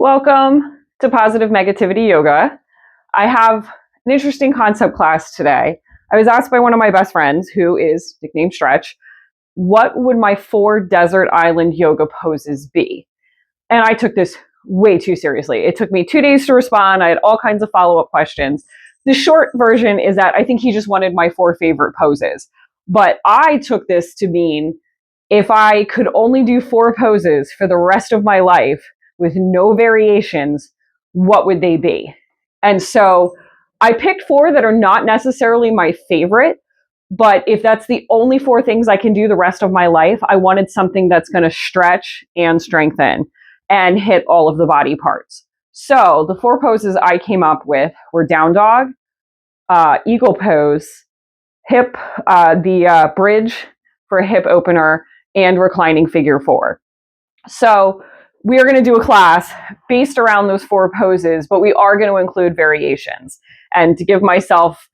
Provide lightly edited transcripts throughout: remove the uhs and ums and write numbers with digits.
Welcome to Positive Negativity Yoga. I have an interesting concept class today. I was asked by one of my best friends, who is nicknamed Stretch, what would my 4 desert island yoga poses be? And I took this way too seriously. It took me 2 days to respond. I had all kinds of follow-up questions. The short version is that I think he just wanted my 4 favorite poses. But I took this to mean if I could only do 4 poses for the rest of my life with no variations, what would they be? And so I picked 4 that are not necessarily my favorite, but if that's the only 4 things I can do the rest of my life, I wanted something that's going to stretch and strengthen and hit all of the body parts. So the 4 poses I came up with were down dog, eagle pose, hip, the bridge for a hip opener, and reclining figure 4. So we are going to do a class based around those 4 poses, but we are going to include variations. And to give myself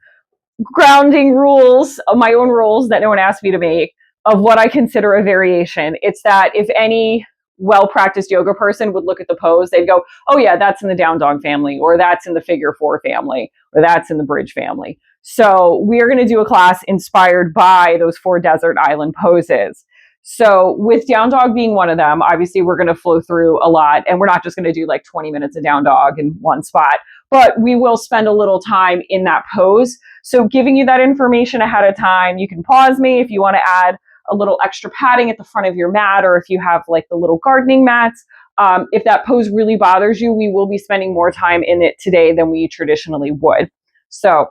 grounding rules, my own rules that no one asked me to make, of what I consider a variation, it's that if any well-practiced yoga person would look at the pose, they'd go, oh yeah, that's in the down dog family, or that's in the figure 4 family, or that's in the bridge family. So we are going to do a class inspired by those 4 desert island poses. So with down dog being one of them, obviously we're going to flow through a lot, and we're not just going to do like 20 minutes of down dog in one spot, but we will spend a little time in that pose. So giving you that information ahead of time, you can pause me if you want to add a little extra padding at the front of your mat, or if you have like the little gardening mats. If that pose really bothers you, we will be spending more time in it today than we traditionally would. So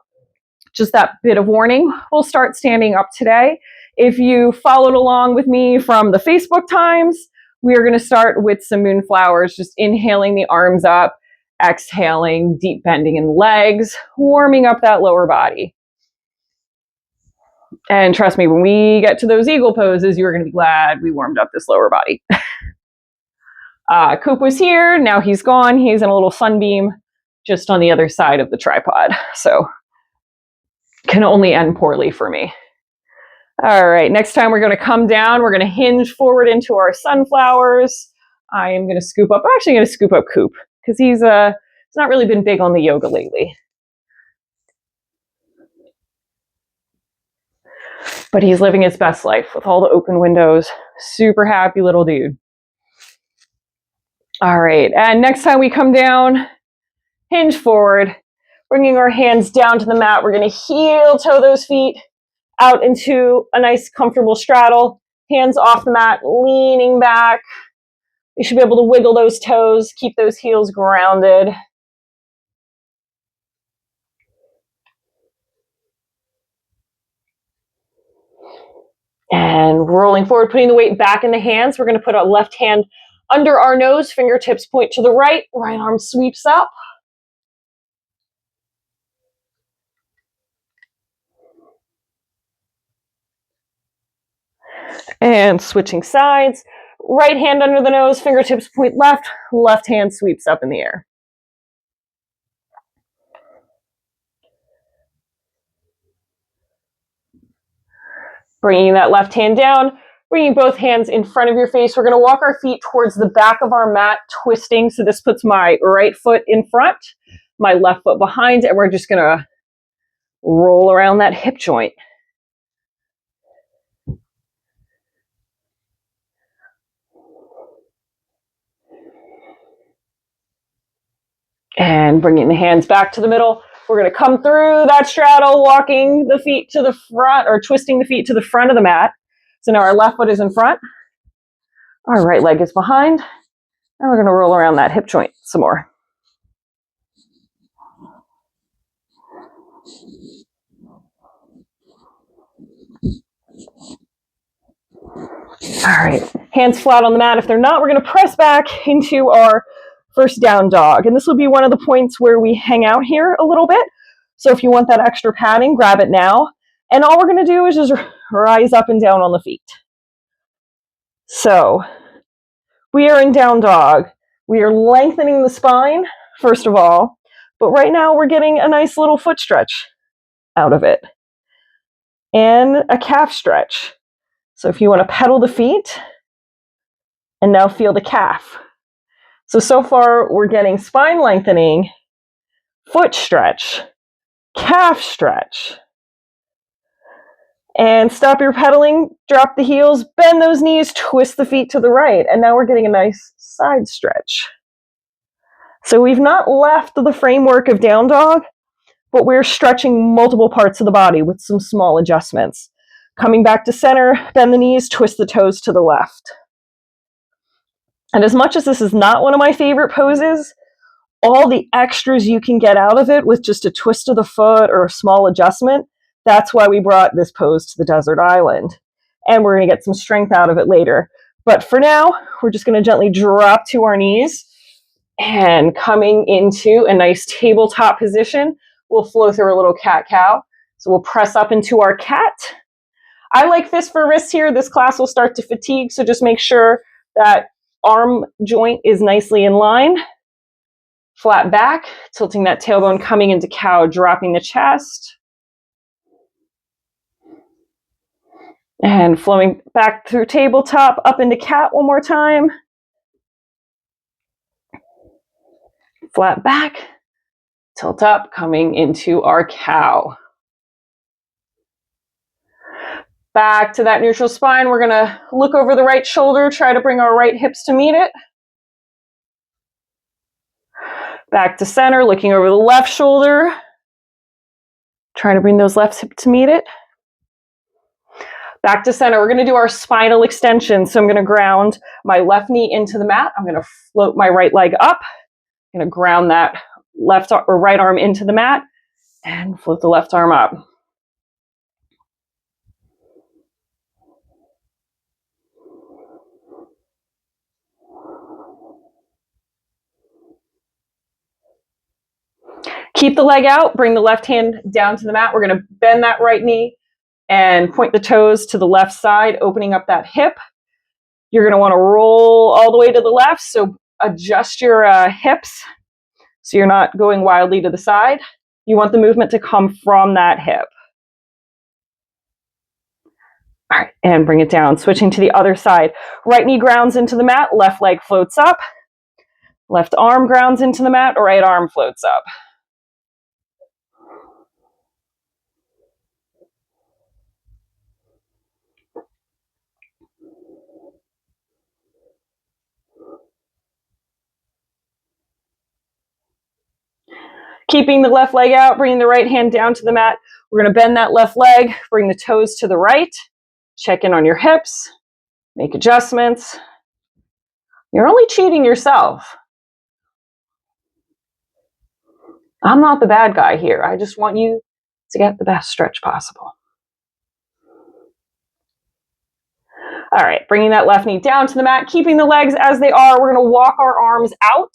just that bit of warning, we'll start standing up today. If you followed along with me from the Facebook times, we are going to start with some moonflowers, just inhaling the arms up, exhaling, deep bending in the legs, warming up that lower body. And trust me, when we get to those eagle poses, you're going to be glad we warmed up this lower body. Coop was here. Now he's gone. He's in a little sunbeam just on the other side of the tripod. So can only end poorly for me. All right, next time we're going to come down. We're going to hinge forward into our sunflowers. I am going to scoop up. I'm actually going to scoop up Coop because he's not really been big on the yoga lately. But he's living his best life with all the open windows. Super happy little dude. All right, and next time we come down, hinge forward, bringing our hands down to the mat. We're going to heel toe those feet out into a nice comfortable straddle. Hands off the mat, leaning back. You should be able to wiggle those toes, keep those heels grounded. And rolling forward, putting the weight back in the hands. We're going to put our left hand under our nose, fingertips point to the right, right arm sweeps up. And switching sides, right hand under the nose, fingertips point left, left hand sweeps up in the air. Bringing that left hand down, bringing both hands in front of your face. We're going to walk our feet towards the back of our mat, twisting. So this puts my right foot in front, my left foot behind, and we're just going to roll around that hip joint. And bringing the hands back to the middle. We're going to come through that straddle, walking the feet to the front, or twisting the feet to the front of the mat. So now our left foot is in front, our right leg is behind, and we're going to roll around that hip joint some more. All right, hands flat on the mat. If they're not, we're going to press back into our first down dog. And this will be one of the points where we hang out here a little bit. So if you want that extra padding, grab it now. And all we're going to do is just rise up and down on the feet. So we are in down dog. We are lengthening the spine, first of all. But right now we're getting a nice little foot stretch out of it. And a calf stretch. So if you want to pedal the feet, and now feel the calf. So far we're getting spine lengthening, foot stretch, calf stretch. And stop your pedaling, drop the heels, bend those knees, twist the feet to the right. And now we're getting a nice side stretch. So we've not left the framework of down dog, but we're stretching multiple parts of the body with some small adjustments. Coming back to center, bend the knees, twist the toes to the left. And as much as this is not one of my favorite poses, all the extras you can get out of it with just a twist of the foot or a small adjustment, that's why we brought this pose to the desert island. And we're going to get some strength out of it later. But for now, we're just going to gently drop to our knees and coming into a nice tabletop position. We'll flow through a little cat-cow. So we'll press up into our cat. I like fist for wrist here. This class will start to fatigue, so just make sure that arm joint is nicely in line. Flat back, tilting that tailbone, coming into cow, dropping the chest. And flowing back through tabletop, up into cat one more time. Flat back, tilt up, coming into our cow. Back to that neutral spine. We're gonna look over the right shoulder, try to bring our right hips to meet it. Back to center, looking over the left shoulder. Trying to bring those left hips to meet it. Back to center, we're gonna do our spinal extension. So I'm gonna ground my left knee into the mat. I'm gonna float my right leg up. I'm gonna ground that left or right arm into the mat and float the left arm up. Keep the leg out, bring the left hand down to the mat. We're gonna bend that right knee and point the toes to the left side, opening up that hip. You're gonna wanna roll all the way to the left, so adjust your hips so you're not going wildly to the side. You want the movement to come from that hip. All right, and bring it down. Switching to the other side. Right knee grounds into the mat, left leg floats up. Left arm grounds into the mat, right arm floats up. Keeping the left leg out, bringing the right hand down to the mat. We're gonna bend that left leg, bring the toes to the right, check in on your hips, make adjustments. You're only cheating yourself. I'm not the bad guy here. I just want you to get the best stretch possible. All right, bringing that left knee down to the mat, keeping the legs as they are. We're gonna walk our arms out,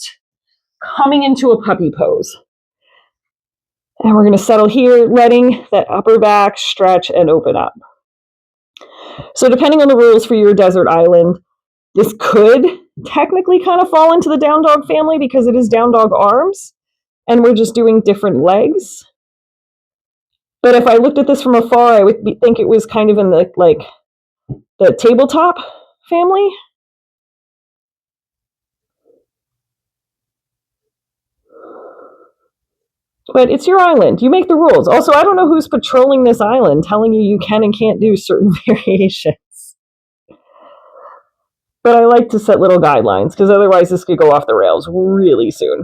coming into a puppy pose. And we're gonna settle here, letting that upper back stretch and open up. So depending on the rules for your desert island, this could technically kind of fall into the down dog family because it is down dog arms and we're just doing different legs. But if I looked at this from afar, I would think it was kind of in the tabletop family. But it's your island. You make the rules. Also, I don't know who's patrolling this island telling you can and can't do certain variations. But I like to set little guidelines because otherwise this could go off the rails really soon.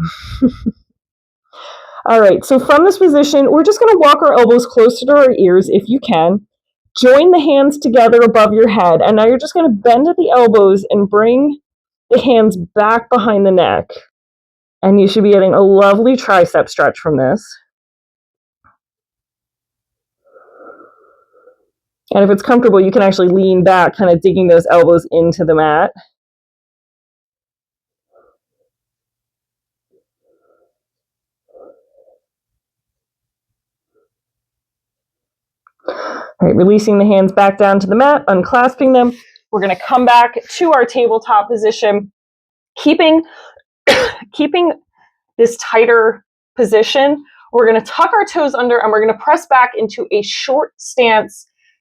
All right, so from this position, we're just going to walk our elbows closer to our ears if you can. Join the hands together above your head, and now you're just going to bend at the elbows and bring the hands back behind the neck. And you should be getting a lovely tricep stretch from this. And if it's comfortable, you can actually lean back, kind of digging those elbows into the mat. All right, releasing the hands back down to the mat, unclasping them. We're going to come back to our tabletop position, keeping this tighter position. We're going to tuck our toes under and we're going to press back into a short stance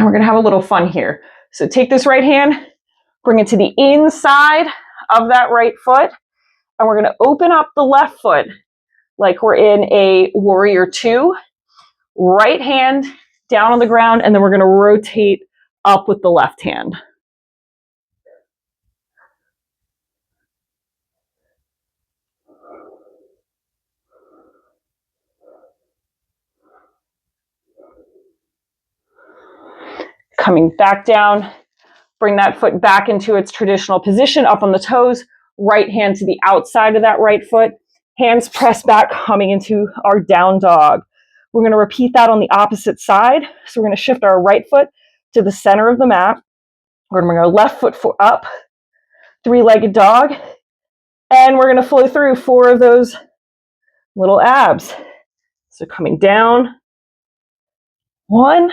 And we're going to have a little fun here. So take this right hand, bring it to the inside of that right foot, and we're going to open up the left foot like we're in a warrior two. Right hand down on the ground, and then we're going to rotate up with the left hand. Coming back down, bring that foot back into its traditional position, up on the toes, right hand to the outside of that right foot, hands pressed back, coming into our down dog. We're going to repeat that on the opposite side. So we're going to shift our right foot to the center of the mat. We're going to bring our left foot up, three-legged dog, and we're going to flow through 4 of those little abs. So coming down, 1,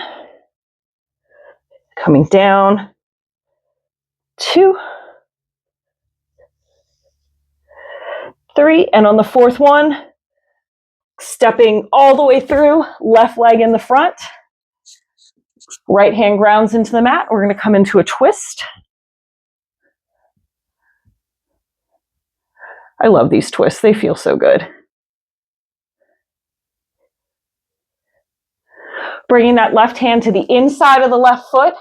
coming down, 2, 3, and on the 4th one, stepping all the way through, left leg in the front, right hand grounds into the mat. We're going to come into a twist. I love these twists. They feel so good. Bringing that left hand to the inside of the left foot,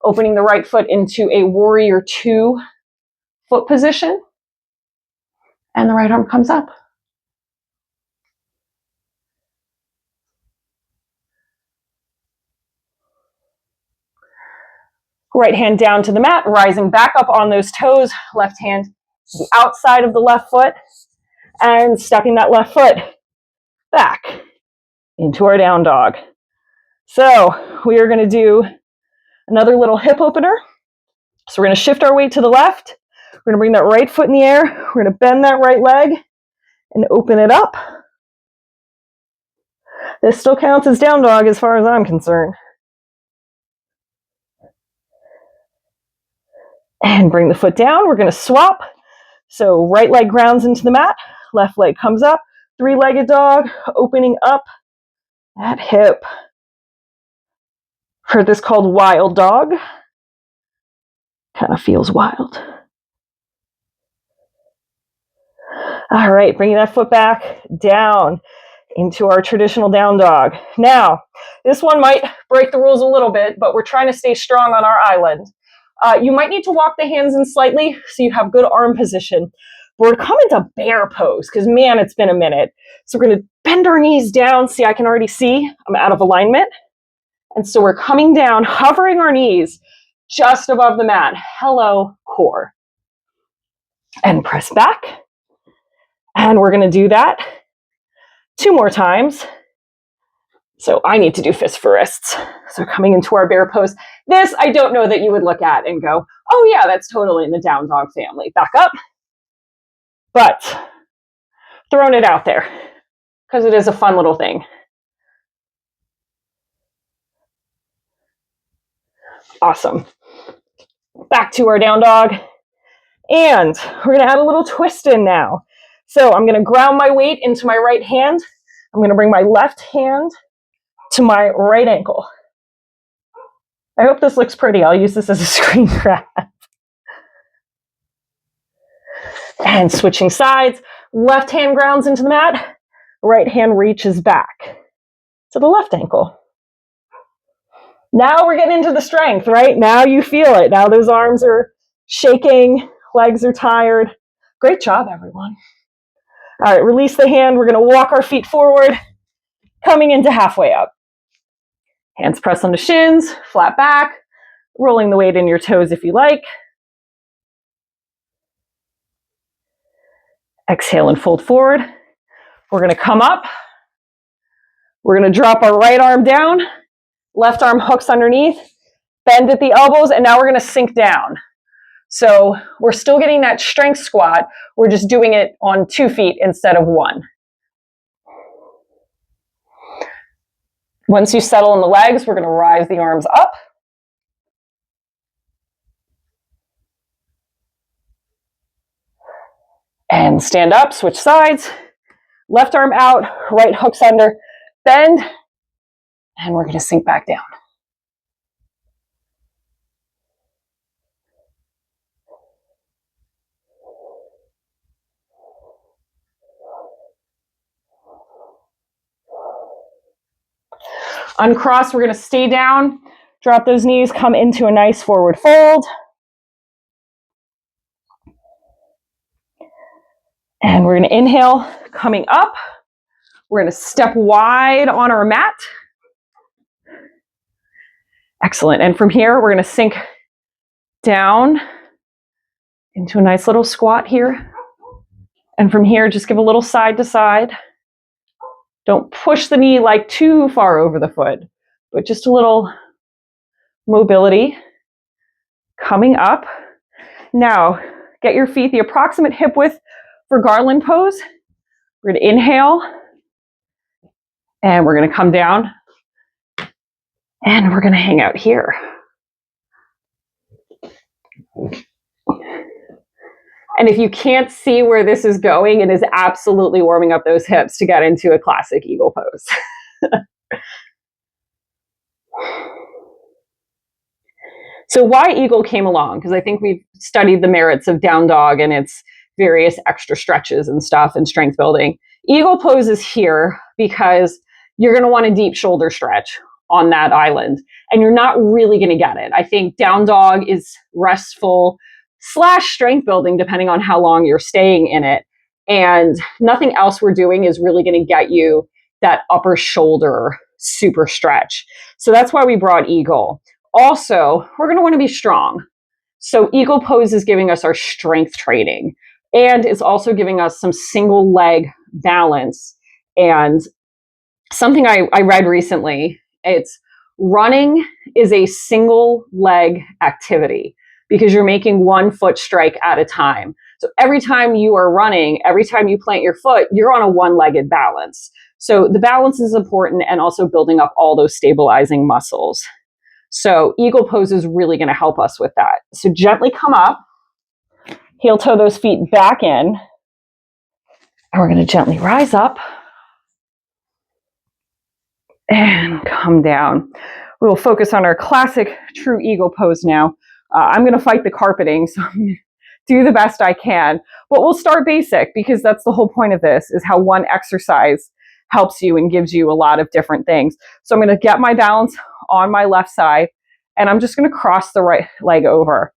opening the right foot into a warrior two foot position, and the right arm comes up. Right hand down to the mat, rising back up on those toes, left hand to the outside of the left foot, and stepping that left foot back into our down dog. So we are going to do another little hip opener. So we're going to shift our weight to the left. We're going to bring that right foot in the air. We're going to bend that right leg and open it up. This still counts as down dog as far as I'm concerned. And bring the foot down. We're going to swap. So right leg grounds into the mat. Left leg comes up. Three-legged dog, opening up that hip. Heard this called wild dog. Kind of feels wild. All right, bringing that foot back down into our traditional down dog. Now, this one might break the rules a little bit, but we're trying to stay strong on our island. You might need to walk the hands in slightly so you have good arm position. We're coming to bear pose because, man, it's been a minute. So we're going to bend our knees down. See, I can already see I'm out of alignment. And so we're coming down, hovering our knees just above the mat. Hello, core. And press back. And we're going to do that 2 more times. So I need to do fist for wrists. So coming into our bear pose. This, I don't know that you would look at and go, oh yeah, that's totally in the down dog family. Back up. But throwing it out there because it is a fun little thing. Awesome. Back to our down dog. And we're going to add a little twist in now. So I'm going to ground my weight into my right hand. I'm going to bring my left hand to my right ankle. I hope this looks pretty. I'll use this as a screen grab. And switching sides. Left hand grounds into the mat. Right hand reaches back to the left ankle. Now we're getting into the strength, right? Now you feel it. Now those arms are shaking, legs are tired. Great job, everyone. All right, release the hand. We're going to walk our feet forward, coming into halfway up. Hands press on the shins, flat back, rolling the weight in your toes if you like. Exhale and fold forward. We're going to come up. We're going to drop our right arm down. Left arm hooks underneath, bend at the elbows, and now we're going to sink down. So we're still getting that strength squat. We're just doing it on 2 feet instead of 1. Once you settle in the legs, we're going to rise the arms up. And stand up, switch sides. Left arm out, right hooks under, bend. And we're going to sink back down. Uncross, we're going to stay down, drop those knees, come into a nice forward fold. And we're going to inhale, coming up. We're going to step wide on our mat. Excellent. And from here, we're going to sink down into a nice little squat here. And from here, just give a little side to side. Don't push the knee like too far over the foot, but just a little mobility. Coming up. Now, get your feet the approximate hip width for garland pose. We're going to inhale, and we're going to come down, and we're going to hang out here. And if you can't see where this is going, it is absolutely warming up those hips to get into a classic eagle pose. So why eagle came along? Because I think we've studied the merits of down dog and its various extra stretches and stuff and strength building. Eagle pose is here because you're going to want a deep shoulder stretch on that island, and you're not really going to get it. I think down dog is restful / strength building, depending on how long you're staying in it. And nothing else we're doing is really going to get you that upper shoulder super stretch. So that's why we brought eagle. Also, we're going to want to be strong. So eagle pose is giving us our strength training, and it's also giving us some single leg balance. And something I read recently, it's running is a single leg activity because you're making one foot strike at a time. So every time you are running, every time you plant your foot, you're on a one-legged balance. So the balance is important, and also building up all those stabilizing muscles. So eagle pose is really going to help us with that. So gently come up, heel toe those feet back in, and we're going to gently rise up and come down. We will focus on our classic true eagle pose now. I'm going to fight the carpeting, so I'm going to do the best I can. But we'll start basic, because that's the whole point of this, is how one exercise helps you and gives you a lot of different things. So I'm going to get my balance on my left side, and I'm just going to cross the right leg over.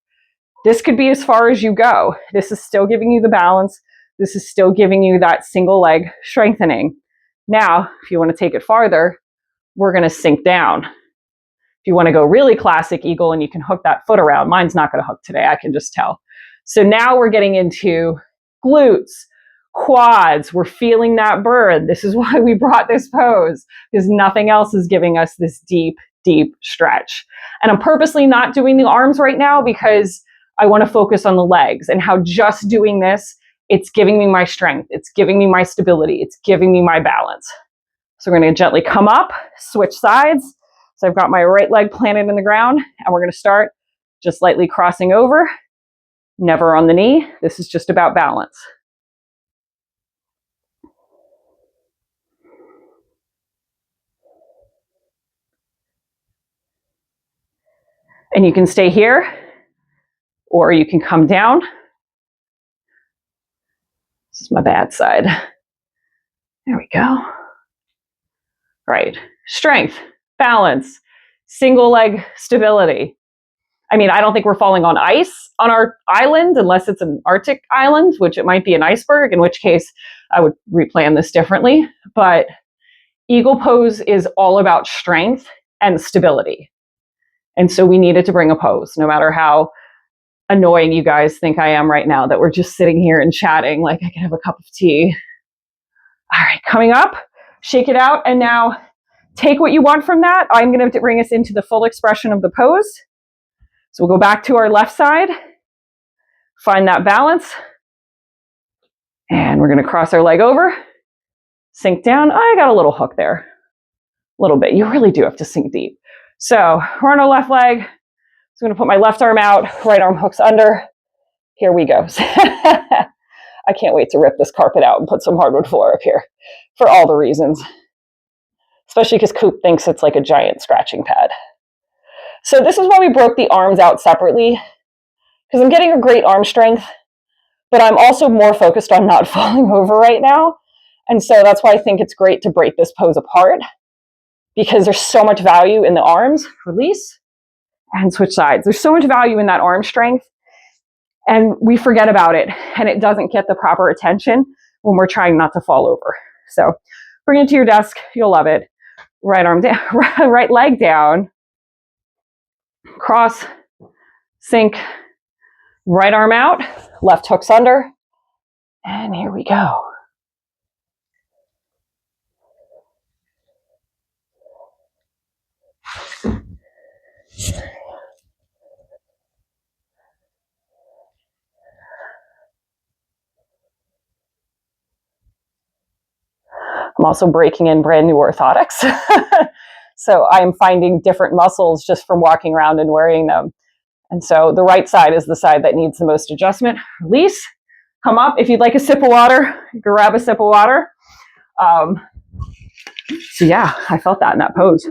This could be as far as you go. This is still giving you the balance. This is still giving you that single leg strengthening. Now, if you want to take it farther, we're going to sink down. If you want to go really classic eagle and you can hook that foot around, mine's not going to hook today, I can just tell. So now we're getting into glutes, quads, we're feeling that burn. This is why we brought this pose, because nothing else is giving us this deep, deep stretch. And I'm purposely not doing the arms right now because I want to focus on the legs and how just doing this, it's giving me my strength, it's giving me my stability, it's giving me my balance. So we're going to gently come up, switch sides. So I've got my right leg planted in the ground, and we're going to start just lightly crossing over, never on the knee. This is just about balance. And you can stay here, or you can come down. This is my bad side. There we go. Right. Strength, balance, single leg stability. I mean, I don't think we're falling on ice on our island unless it's an Arctic island, which it might be an iceberg, in which case I would replan this differently. But eagle pose is all about strength and stability. And so we needed to bring a pose, no matter how annoying you guys think I am right now, that we're just sitting here and chatting like I can have a cup of tea. All right, coming up, shake it out, and now take what you want from that. I'm going to bring us into the full expression of the pose. So we'll go back to our left side, find that balance, and we're going to cross our leg over, sink down. I got a little hook there, a little bit. You really do have to sink deep. So we're on our left leg. So I'm going to put my left arm out, right arm hooks under. Here we go. I can't wait to rip this carpet out and put some hardwood floor up here for all the reasons. Especially because Coop thinks it's like a giant scratching pad. So this is why we broke the arms out separately, because I'm getting a great arm strength, but I'm also more focused on not falling over right now. And so that's why I think it's great to break this pose apart. because there's so much value in the arms. Release and switch sides. There's so much value in that arm strength, and we forget about it, and it doesn't get the proper attention when we're trying not to fall over. So bring it to your desk. You'll love it. Right arm down, right leg down, cross, sink, right arm out, left hooks under, and here we go. I'm also breaking in brand new orthotics. So I'm finding different muscles just from walking around and wearing them. And so the right side is the side that needs the most adjustment. Release, come up. If you'd like a sip of water, grab a sip of water. So yeah, I felt that in that pose.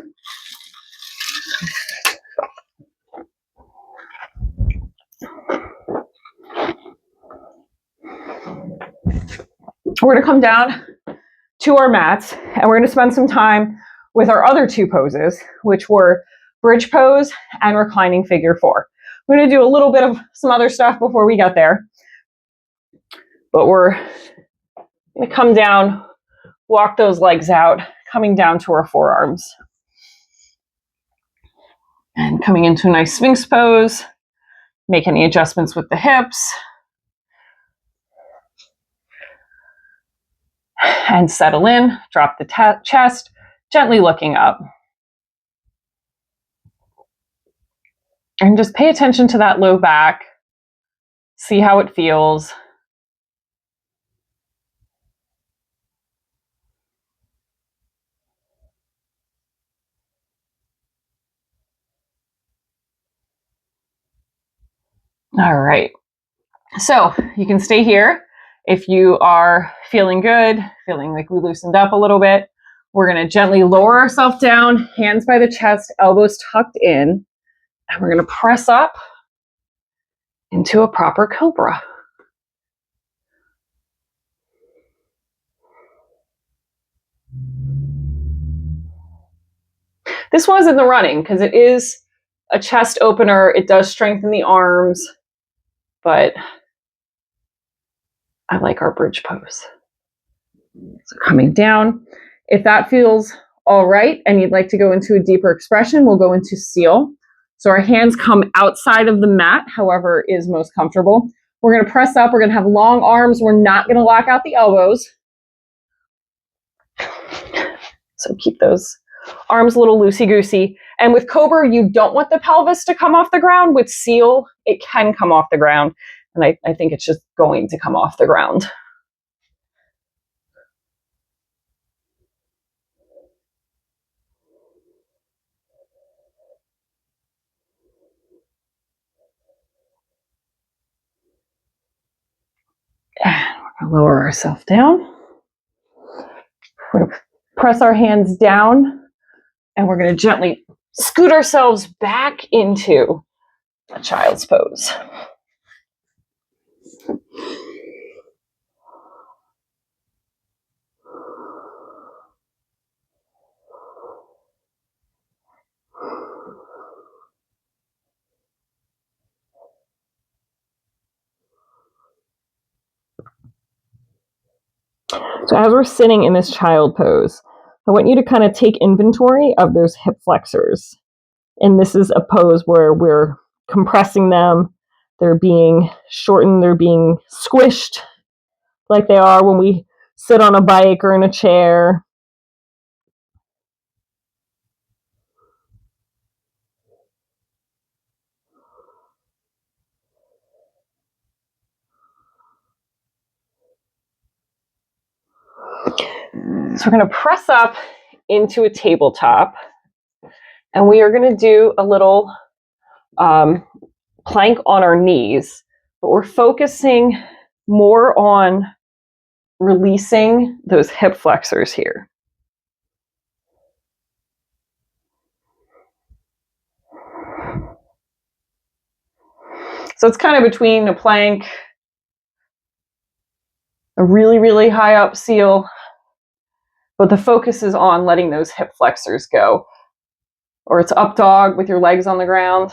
We're gonna come down to our mats, and we're gonna spend some time with our other two poses, which were bridge pose and reclining figure four. We're gonna do a little bit of some other stuff before we get there, but we're gonna come down, walk those legs out, coming down to our forearms. And coming into a nice Sphinx pose, make any adjustments with the hips. And settle in, drop the chest, gently looking up. And just pay attention to that low back. See how it feels. All right. So you can stay here. If you are feeling good, feeling like we loosened up a little bit, we're going to gently lower ourselves down, hands by the chest, elbows tucked in, and we're going to press up into a proper cobra. This was in the running because it is a chest opener. It does strengthen the arms, but I like our bridge pose. So coming down. If that feels all right and you'd like to go into a deeper expression, we'll go into seal. So our hands come outside of the mat, however is most comfortable. We're going to press up. We're going to have long arms. We're not going to lock out the elbows. So keep those arms a little loosey-goosey. And with Cobra, you don't want the pelvis to come off the ground. With Seal, it can come off the ground. And I think it's just going to come off the ground. And we're going to lower ourselves down. We're going to press our hands down, and we're going to gently scoot ourselves back into a child's pose. So as we're sitting in this child pose, I want you to kind of take inventory of those hip flexors. And this is a pose where we're compressing them. They're being shortened. They're being squished like they are when we sit on a bike or in a chair. So we're going to press up into a tabletop, and we are going to do a little plank on our knees, but we're focusing more on releasing those hip flexors here. So it's kind of between a plank, a really, really high up seal, but the focus is on letting those hip flexors go. Or it's up dog with your legs on the ground.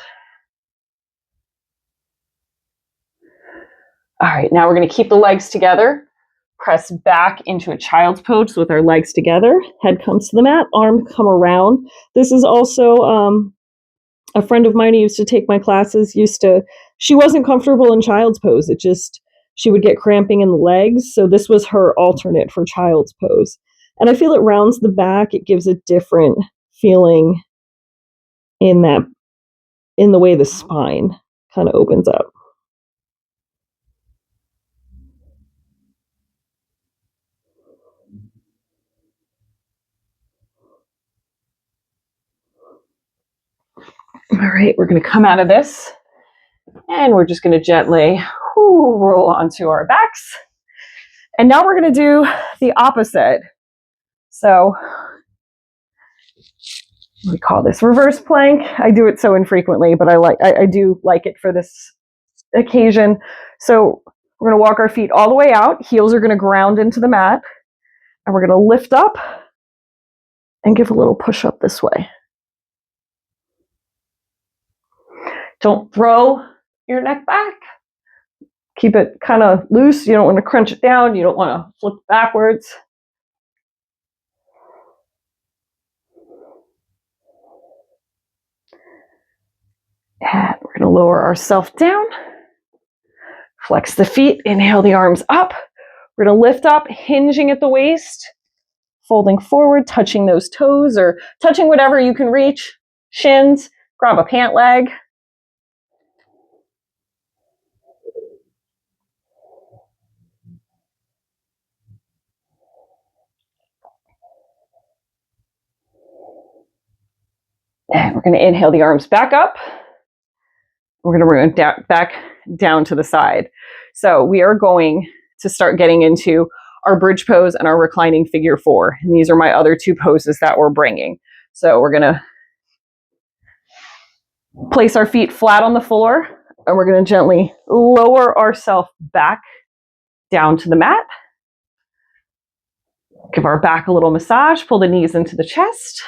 All right, now we're going to keep the legs together. Press back into a child's pose with our legs together. Head comes to the mat, arm come around. This is also a friend of mine who used to take my classes, she wasn't comfortable in child's pose. She would get cramping in the legs. So this was her alternate for child's pose. And I feel it rounds the back. It gives a different feeling in the way the spine kind of opens up. All right, we're going to come out of this and we're just going to gently roll onto our backs. And now we're going to do the opposite. So we call this reverse plank. I do it so infrequently, but I do like it for this occasion. So we're going to walk our feet all the way out. Heels are going to ground into the mat. And we're going to lift up and give a little push up this way. Don't throw your neck back. Keep it kind of loose. You don't want to crunch it down. You don't want to flip backwards. And we're going to lower ourselves down. Flex the feet. Inhale the arms up. We're going to lift up, hinging at the waist. Folding forward, touching those toes or touching whatever you can reach. Shins. Grab a pant leg. And we're going to inhale the arms back up. We're going to bring back down to the side. So we are going to start getting into our bridge pose and our reclining figure 4. And these are my other 2 poses that we're bringing. So we're going to place our feet flat on the floor and we're going to gently lower ourselves back down to the mat. Give our back a little massage, pull the knees into the chest.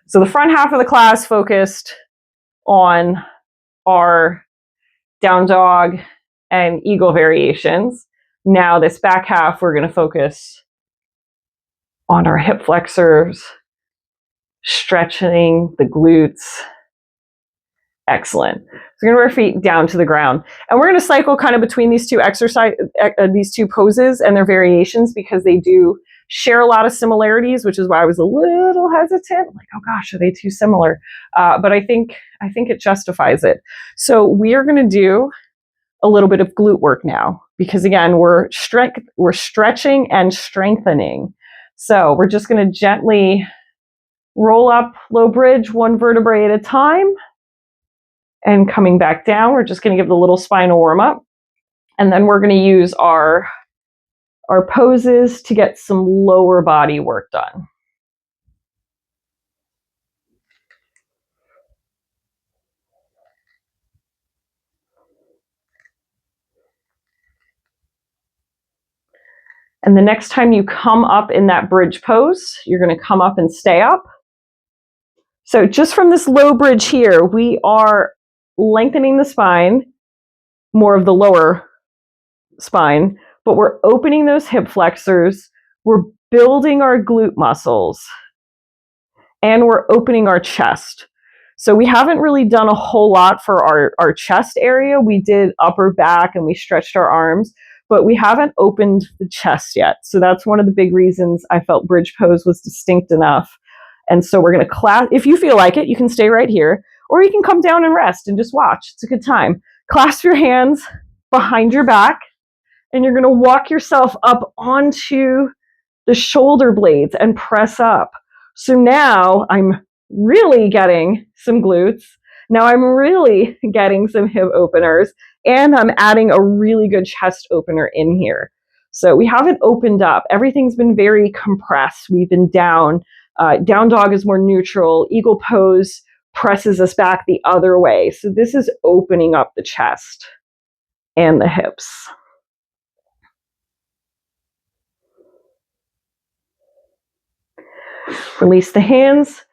So the front half of the class focused on our down dog and eagle variations. Now this back half, we're going to focus on our hip flexors, stretching the glutes. Excellent. So we're going to bring our feet down to the ground. And we're going to cycle kind of between these two poses and their variations because they do share a lot of similarities, which is why I was a little hesitant. Like, oh gosh, are they too similar? But I think it justifies it. So we are going to do a little bit of glute work now because again, we're stretching and strengthening. So we're just going to gently roll up, low bridge, 1 vertebrae at a time. And coming back down, we're just going to give the little spinal warm up. And then we're going to use our poses to get some lower body work done. And the next time you come up in that bridge pose, you're going to come up and stay up. So just from this low bridge here, we are lengthening the spine, more of the lower spine, but we're opening those hip flexors, we're building our glute muscles, and we're opening our chest. So we haven't really done a whole lot for our chest area. We did upper back and we stretched our arms, but we haven't opened the chest yet. So that's one of the big reasons I felt bridge pose was distinct enough. And so we're going to if you feel like it, you can stay right here, or you can come down and rest and just watch. It's a good time. Clasp your hands behind your back, and you're going to walk yourself up onto the shoulder blades and press up. So now I'm really getting some glutes. Now I'm really getting some hip openers, and I'm adding a really good chest opener in here. So we haven't opened up. Everything's been very compressed. We've been down. Down dog is more neutral. Eagle pose presses us back the other way. So this is opening up the chest and the hips. Release the hands,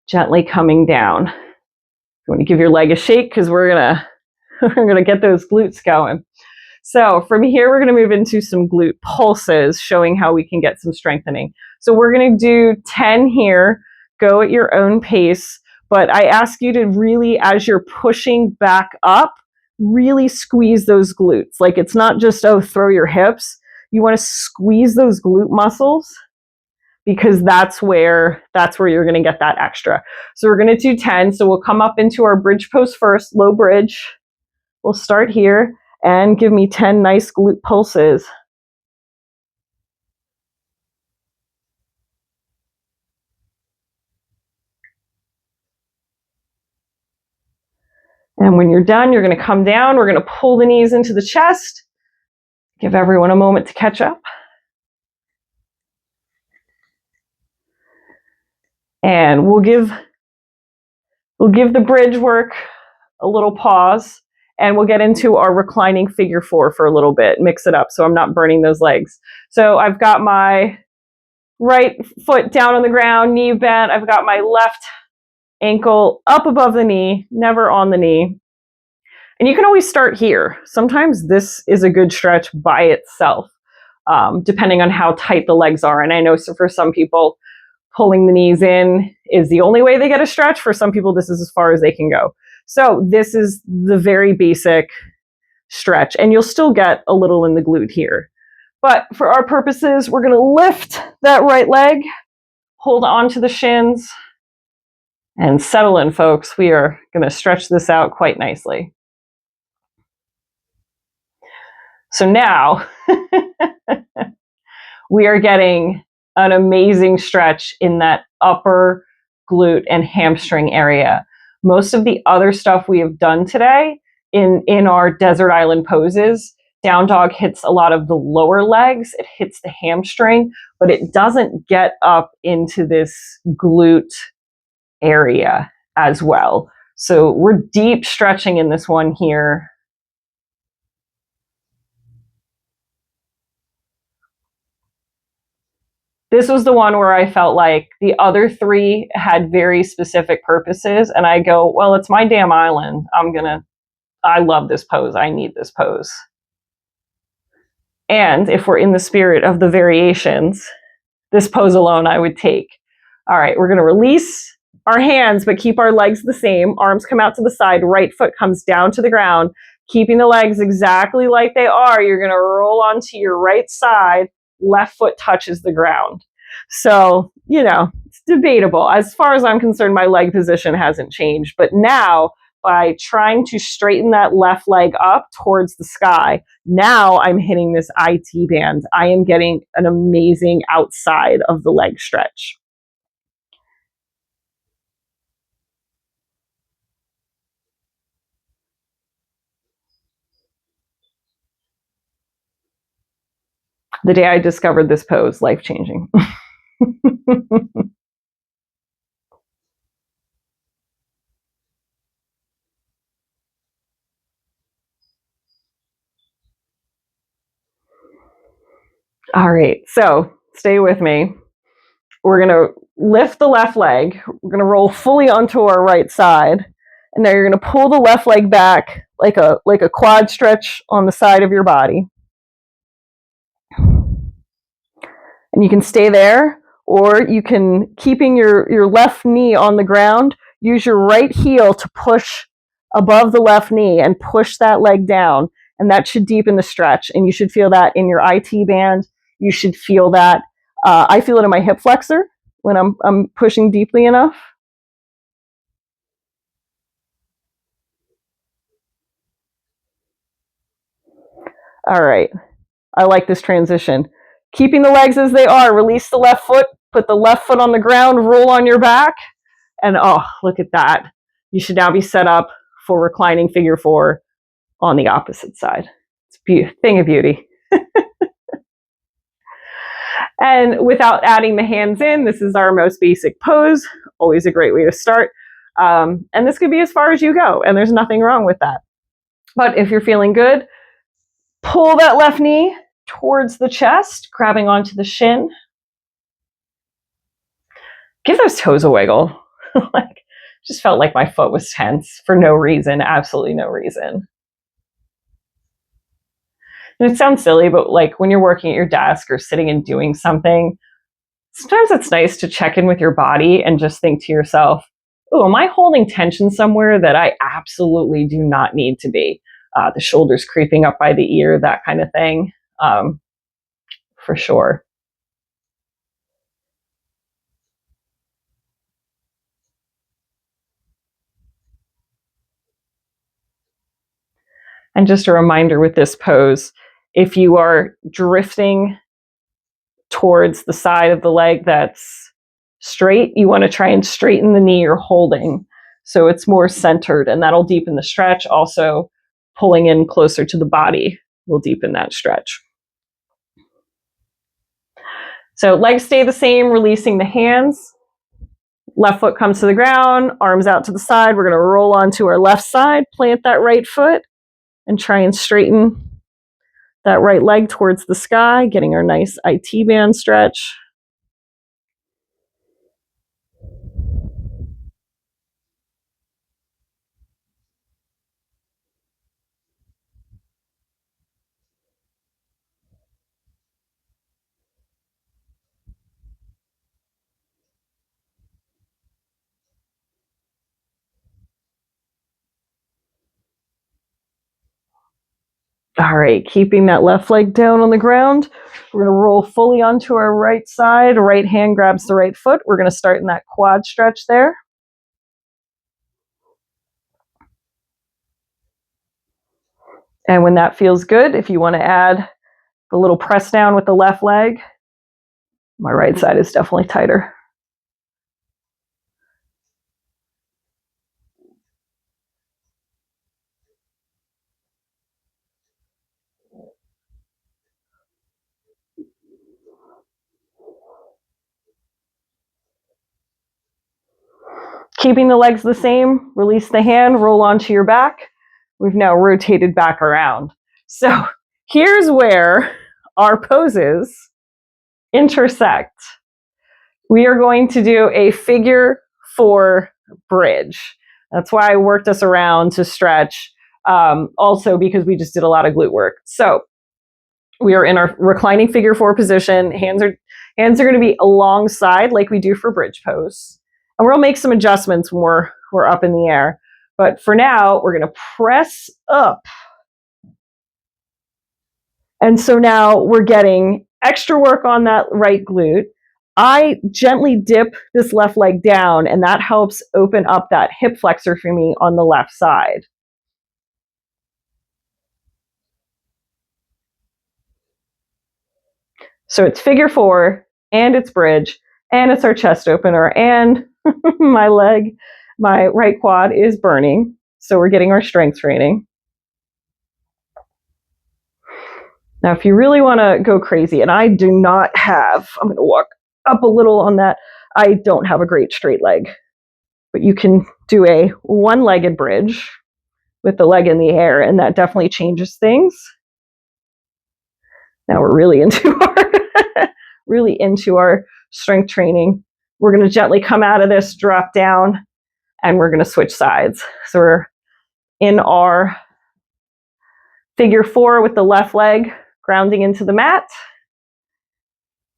gently coming down. You want to give your leg a shake because we're gonna get those glutes going. So from here, we're going to move into some glute pulses, showing how we can get some strengthening. So we're going to do 10 here, go at your own pace, but I ask you to really, as you're pushing back up, really squeeze those glutes. Like it's not just, oh, throw your hips. You want to squeeze those glute muscles because that's where you're going to get that extra. So we're going to do 10. So we'll come up into our bridge pose first, low bridge. We'll start here. And give me 10 nice glute pulses. And when you're done, you're going to come down. We're going to pull the knees into the chest. Give everyone a moment to catch up. And we'll give the bridge work a little pause. And we'll get into our reclining figure four for a little bit, mix it up so I'm not burning those legs. So I've got my right foot down on the ground, knee bent. I've got my left ankle up above the knee, never on the knee. And you can always start here. Sometimes this is a good stretch by itself, depending on how tight the legs are. And I know for some people, pulling the knees in is the only way they get a stretch. For some people, this is as far as they can go. So this is the very basic stretch, and you'll still get a little in the glute here. But for our purposes, we're going to lift that right leg, hold on to the shins, and settle in, folks. We are going to stretch this out quite nicely. So now we are getting an amazing stretch in that upper glute and hamstring area. Most of the other stuff we have done today in our desert island poses, down dog hits a lot of the lower legs, it hits the hamstring, but it doesn't get up into this glute area as well. So we're deep stretching in this one here. This was the one where I felt like the other three had very specific purposes. And I go, well, it's my damn island. I love this pose. I need this pose. And if we're in the spirit of the variations, this pose alone I would take. All right, we're going to release our hands, but keep our legs the same. Arms come out to the side. Right foot comes down to the ground. Keeping the legs exactly like they are, you're going to roll onto your right side. Left foot touches the ground. So, it's debatable. As far as I'm concerned, my leg position hasn't changed. But now, by trying to straighten that left leg up towards the sky, now I'm hitting this IT band. I am getting an amazing outside of the leg stretch. The day I discovered this pose, life-changing. All right, so stay with me. We're going to lift the left leg. We're going to roll fully onto our right side. And now you're going to pull the left leg back like a quad stretch on the side of your body. And you can stay there, or you can, keeping your left knee on the ground, use your right heel to push above the left knee and push that leg down. And that should deepen the stretch. And you should feel that in your IT band. You should feel that. I feel it in my hip flexor when I'm pushing deeply enough. All right. I like this transition. Keeping the legs as they are, release the left foot, put the left foot on the ground, roll on your back, and oh, look at that. You should now be set up for reclining figure four on the opposite side. It's a thing of beauty. And without adding the hands in, this is our most basic pose. Always a great way to start. And this could be as far as you go, and there's nothing wrong with that. But if you're feeling good, pull that left knee towards the chest, grabbing onto the shin. give those toes a wiggle. Like, just felt like my foot was tense for no reason, absolutely no reason. And it sounds silly, but like when you're working at your desk or sitting and doing something, sometimes it's nice to check in with your body and just think to yourself, oh, am I holding tension somewhere that I absolutely do not need to be? The shoulders creeping up by the ear, that kind of thing, for sure. And just a reminder with this pose, if you are drifting towards the side of the leg that's straight, you want to try and straighten the knee you're holding so it's more centered, and that'll deepen the stretch. Also, pulling in closer to the body will deepen that stretch. So legs stay the same, releasing the hands. Left foot comes to the ground, arms out to the side. We're going to roll onto our left side, plant that right foot, and try and straighten that right leg towards the sky, getting our nice IT band stretch. All right, keeping that left leg down on the ground. We're going to roll fully onto our right side. Right hand grabs the right foot. We're going to start in that quad stretch there. And when that feels good, if you want to add the little press down with the left leg, my right side is definitely tighter. Keeping the legs the same, release the hand, roll onto your back. We've now rotated back around. So here's where our poses intersect. We are going to do a figure 4 bridge. That's why I worked us around to stretch, also because we just did a lot of glute work. So we are in our reclining figure 4 position. Hands are going to be alongside like we do for bridge pose. And we'll make some adjustments when we're up in the air. But for now, we're going to press up. And so now we're getting extra work on that right glute. I gently dip this left leg down, and that helps open up that hip flexor for me on the left side. So it's figure 4, and it's bridge, and it's our chest opener, and my right quad is burning. So we're getting our strength training. Now, if you really want to go crazy, and I do not have, I'm going to walk up a little on that. I don't have a great straight leg, but you can do a one-legged bridge with the leg in the air, and that definitely changes things. Now we're really into our strength training. We're going to gently come out of this, drop down, and we're going to switch sides. So we're in our figure 4 with the left leg grounding into the mat.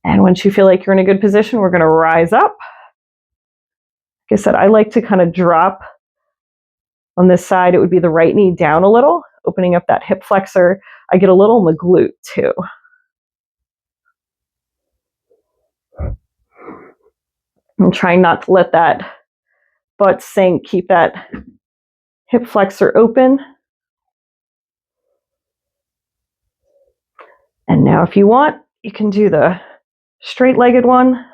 And once you feel like you're in a good position, we're going to rise up. Like I said, I like to kind of drop on this side. It would be the right knee down a little, opening up that hip flexor. I get a little in the glute too. I'm trying not to let that butt sink. Keep that hip flexor open. And now if you want, you can do the straight-legged one.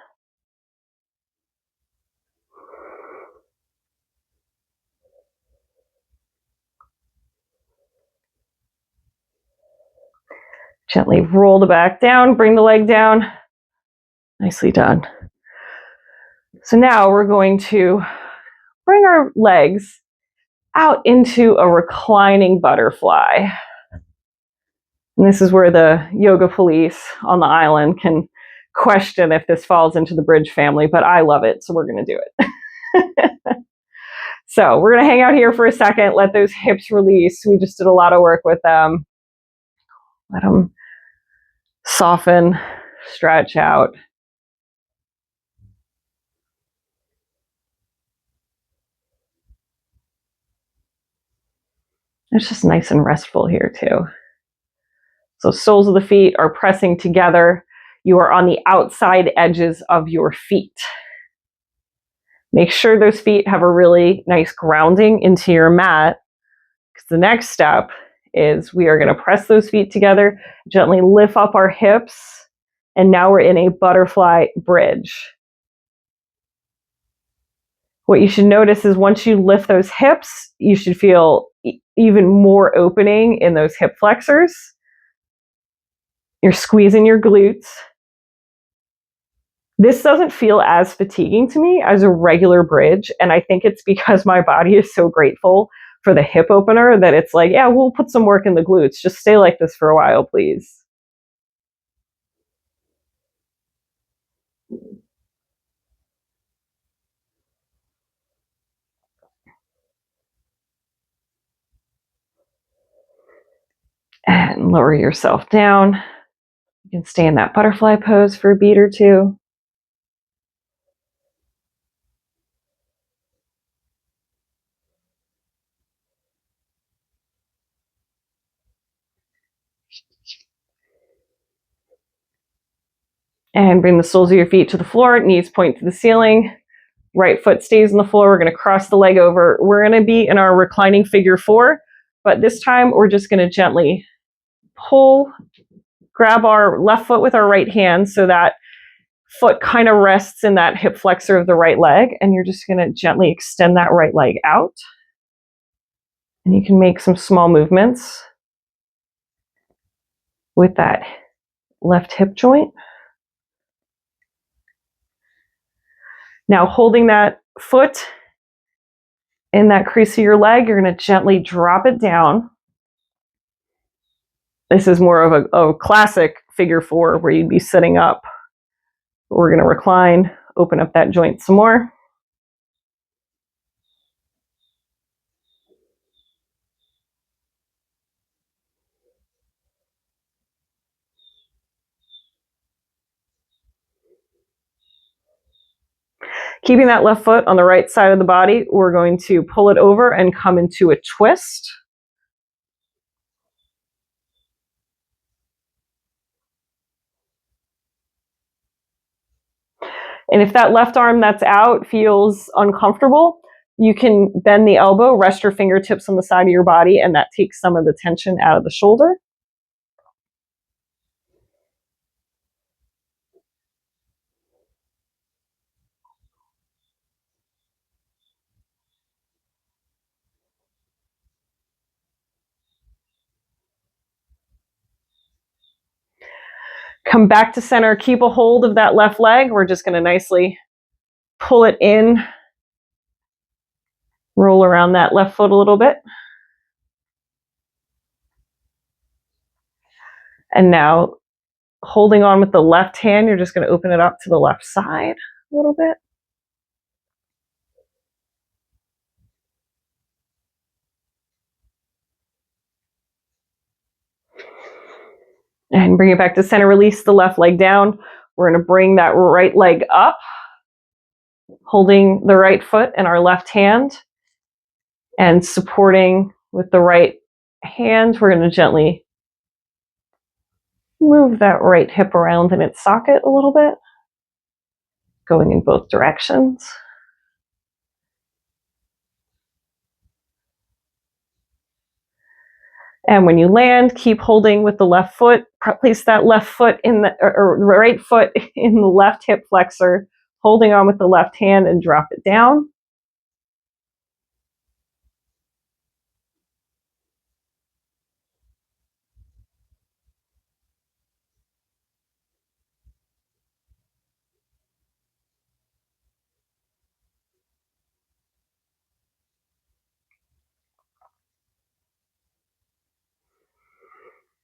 Gently roll the back down, bring the leg down. Nicely done. So now we're going to bring our legs out into a reclining butterfly. And this is where the yoga police on the island can question if this falls into the bridge family, but I love it, so we're going to do it. So we're going to hang out here for a second, let those hips release. We just did a lot of work with them. Let them soften, stretch out. It's just nice and restful here too. So soles of the feet are pressing together. You are on the outside edges of your feet. Make sure those feet have a really nice grounding into your mat, because the next step is we are going to press those feet together, gently lift up our hips, and now we're in a butterfly bridge. What you should notice is once you lift those hips, you should feel even more opening in those hip flexors. You're squeezing your glutes. This doesn't feel as fatiguing to me as a regular bridge, and I think it's because my body is so grateful for the hip opener that it's like, yeah, we'll put some work in the glutes. Just stay like this for a while, please. And lower yourself down. You can stay in that butterfly pose for a beat or two. And bring the soles of your feet to the floor, knees point to the ceiling. Right foot stays on the floor. We're going to cross the leg over. We're going to be in our reclining figure 4, but this time we're just going to gently grab our left foot with our right hand so that foot kind of rests in that hip flexor of the right leg, and you're just going to gently extend that right leg out. And you can make some small movements with that left hip joint. Now, holding that foot in that crease of your leg, you're going to gently drop it down. This is more of a classic figure 4 where you'd be sitting up. We're going to recline, open up that joint some more. Keeping that left foot on the right side of the body, we're going to pull it over and come into a twist. And if that left arm that's out feels uncomfortable, you can bend the elbow, rest your fingertips on the side of your body, and that takes some of the tension out of the shoulder. Come back to center, keep a hold of that left leg. We're just going to nicely pull it in, roll around that left foot a little bit. And now, holding on with the left hand, you're just going to open it up to the left side a little bit. And bring it back to center, release the left leg down. We're going to bring that right leg up, holding the right foot in our left hand and supporting with the right hand. We're going to gently move that right hip around in its socket a little bit, going in both directions. And when you land, keep holding with the left foot. Place that left foot in the or right foot in the left hip flexor, holding on with the left hand, and drop it down.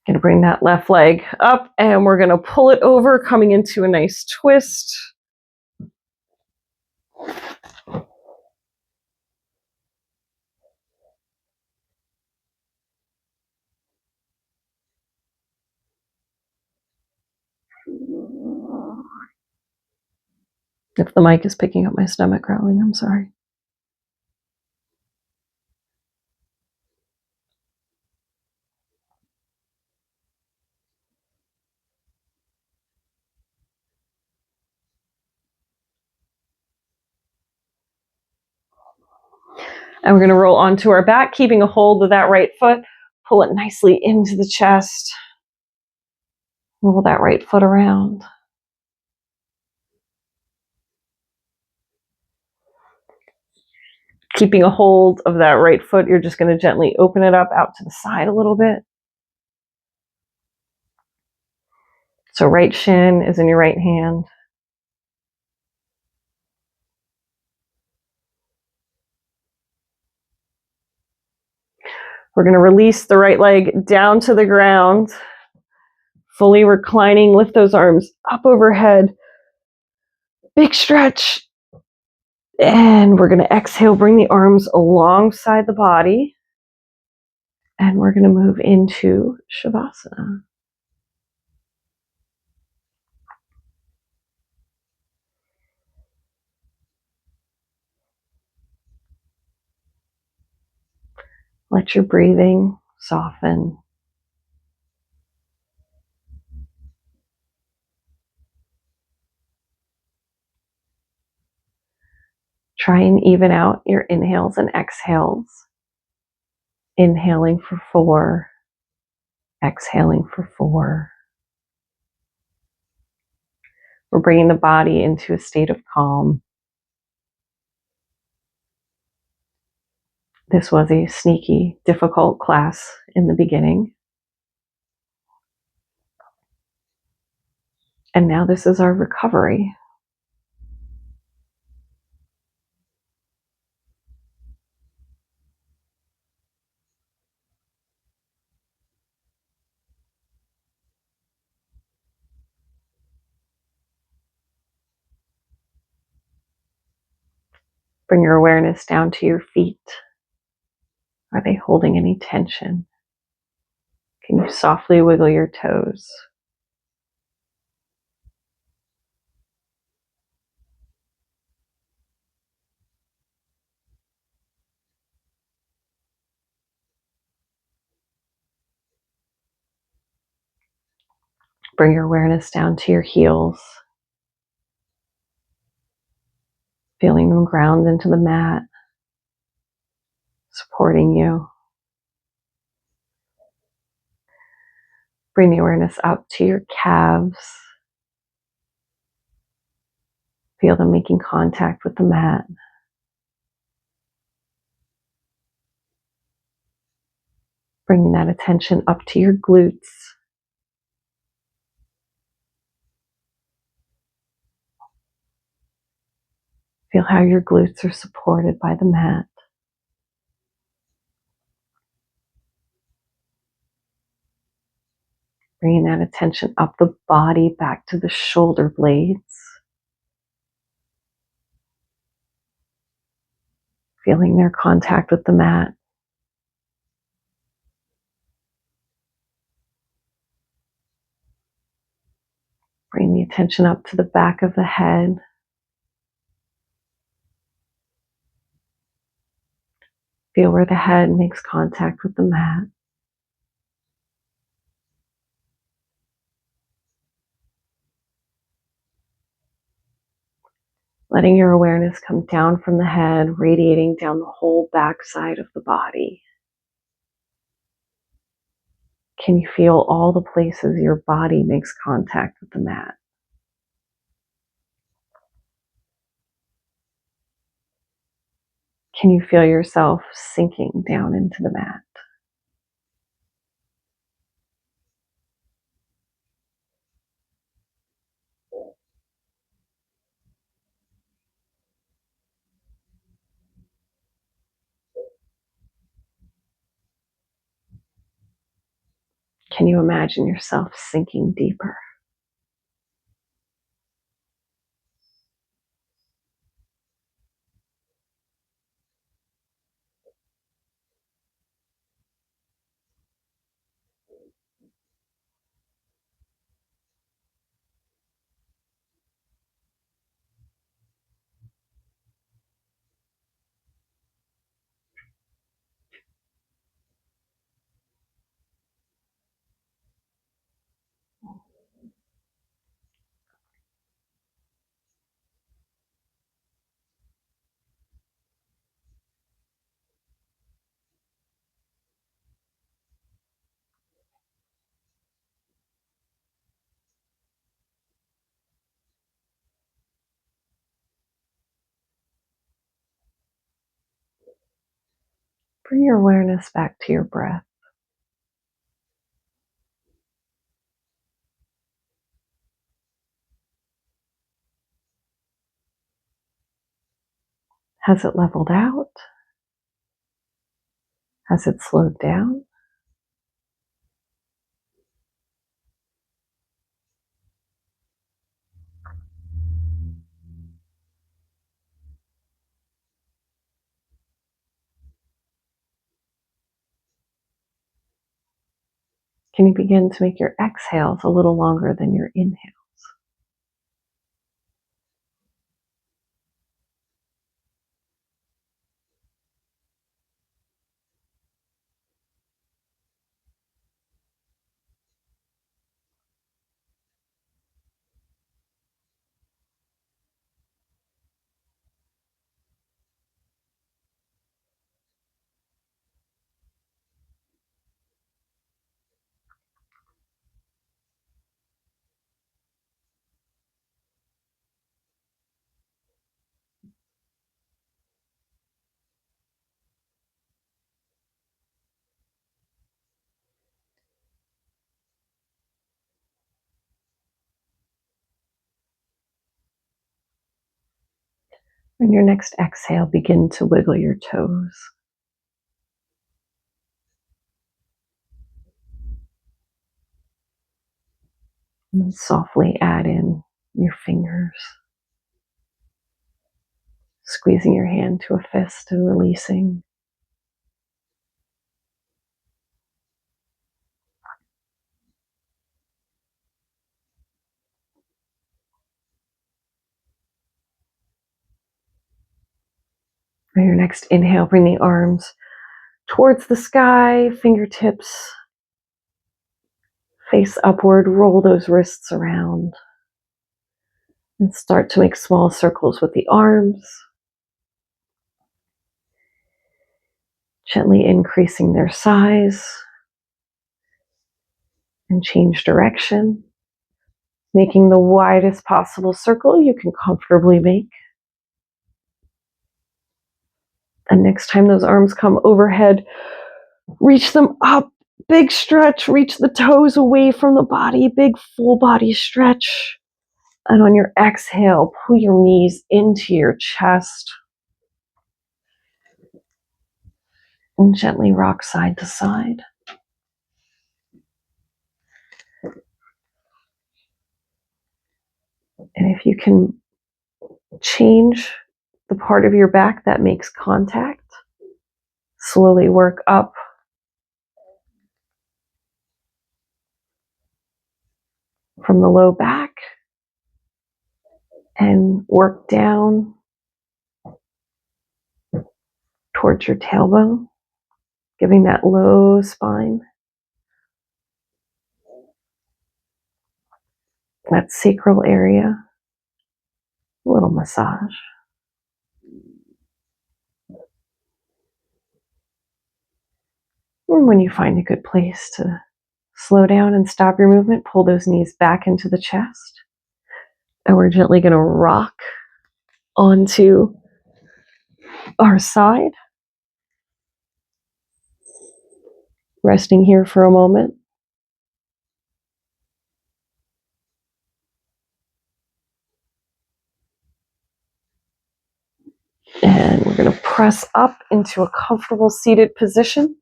Gonna bring that left leg up and we're gonna pull it over, coming into a nice twist. If the mic is picking up my stomach growling, I'm sorry. And we're going to roll onto our back, keeping a hold of that right foot. Pull it nicely into the chest. Roll that right foot around. Keeping a hold of that right foot, you're just going to gently open it up out to the side a little bit. So right shin is in your right hand. We're going to release the right leg down to the ground, fully reclining. Lift those arms up overhead. Big stretch. And we're going to exhale, bring the arms alongside the body. And we're going to move into Shavasana. Let your breathing soften. Try and even out your inhales and exhales. Inhaling for 4, exhaling for 4. We're bringing the body into a state of calm. This was a sneaky, difficult class in the beginning. And now this is our recovery. Bring your awareness down to your feet. Are they holding any tension? Can you softly wiggle your toes? Bring your awareness down to your heels. Feeling them ground into the mat, supporting you. Bring the awareness up to your calves. Feel them making contact with the mat. Bringing that attention up to your glutes. Feel how your glutes are supported by the mat. Bringing that attention up the body, back to the shoulder blades. Feeling their contact with the mat. Bring the attention up to the back of the head. Feel where the head makes contact with the mat. Letting your awareness come down from the head, radiating down the whole back side of the body. Can you feel all the places your body makes contact with the mat? Can you feel yourself sinking down into the mat? Can you imagine yourself sinking deeper? Bring your awareness back to your breath. Has it leveled out? Has it slowed down? Can you begin to make your exhales a little longer than your inhale? On your next exhale, begin to wiggle your toes. And softly add in your fingers, squeezing your hand to a fist and releasing. On your next inhale, bring the arms towards the sky, fingertips face upward, roll those wrists around, and start to make small circles with the arms, gently increasing their size, and change direction, making the widest possible circle you can comfortably make. And next time those arms come overhead, reach them up, big stretch, reach the toes away from the body, big full body stretch. And on your exhale, pull your knees into your chest and gently rock side to side. And if you can change the part of your back that makes contact, slowly work up from the low back and work down towards your tailbone, giving that low spine, that sacral area, a little massage. And when you find a good place to slow down and stop your movement, pull those knees back into the chest. And we're gently going to rock onto our side, resting here for a moment. And we're going to press up into a comfortable seated position.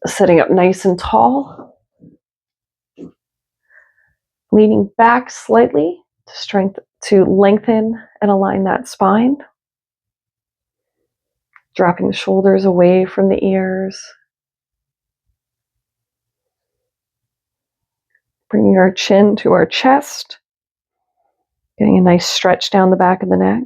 Sitting up nice and tall. Leaning back slightly to lengthen and align that spine. Dropping the shoulders away from the ears. Bringing our chin to our chest. Getting a nice stretch down the back of the neck.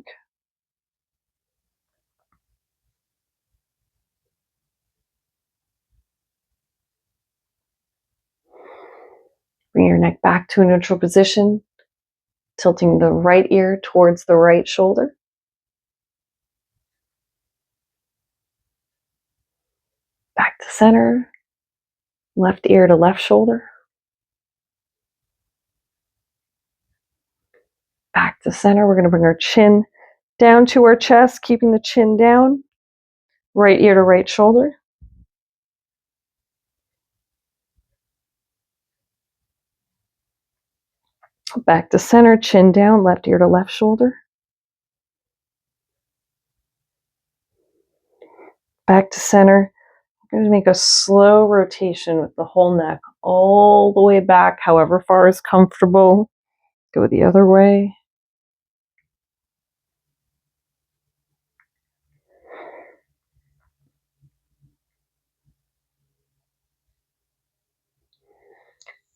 Bring your neck back to a neutral position, tilting the right ear towards the right shoulder. Back to center, left ear to left shoulder. Back to center, we're going to bring our chin down to our chest, keeping the chin down, right ear to right shoulder. Back to center, chin down, left ear to left shoulder. Back to center. I'm going to make a slow rotation with the whole neck all the way back, however far is comfortable. Go the other way.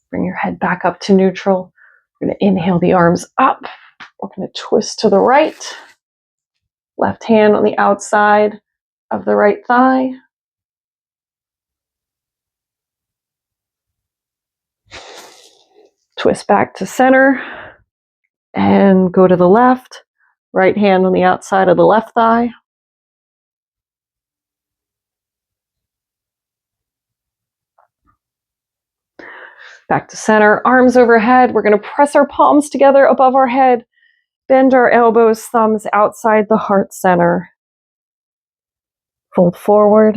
Bring your head back up to neutral. We're going to inhale the arms up. We're going to twist to the right. Left hand on the outside of the right thigh. Twist back to center and go to the left. Right hand on the outside of the left thigh. Back to center, arms overhead. We're going to press our palms together above our head. Bend our elbows, thumbs outside the heart center. Fold forward.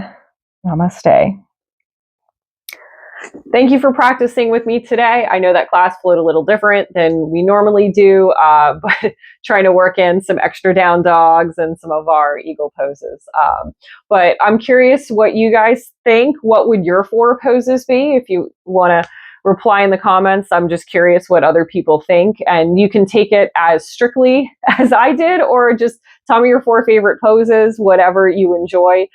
Namaste. Thank you for practicing with me today. I know that class flowed a little different than we normally do, but trying to work in some extra down dogs and some of our eagle poses. But I'm curious what you guys think. What would your 4 poses be? If you want to reply in the comments, I'm just curious what other people think. And you can take it as strictly as I did, or just tell me your 4 favorite poses, whatever you enjoy.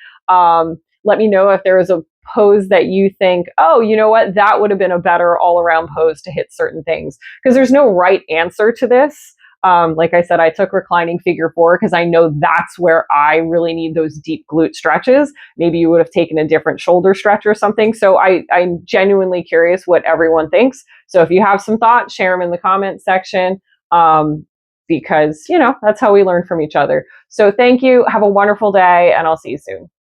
Let me know if there is a pose that you think, oh, you know what, that would have been a better all-around pose to hit certain things. Because there's no right answer to this. Like I said, I took reclining figure 4 because I know that's where I really need those deep glute stretches. Maybe you would have taken a different shoulder stretch or something. So I'm genuinely curious what everyone thinks. So if you have some thoughts, share them in the comment section. Because, that's how we learn from each other. So thank you. Have a wonderful day, and I'll see you soon.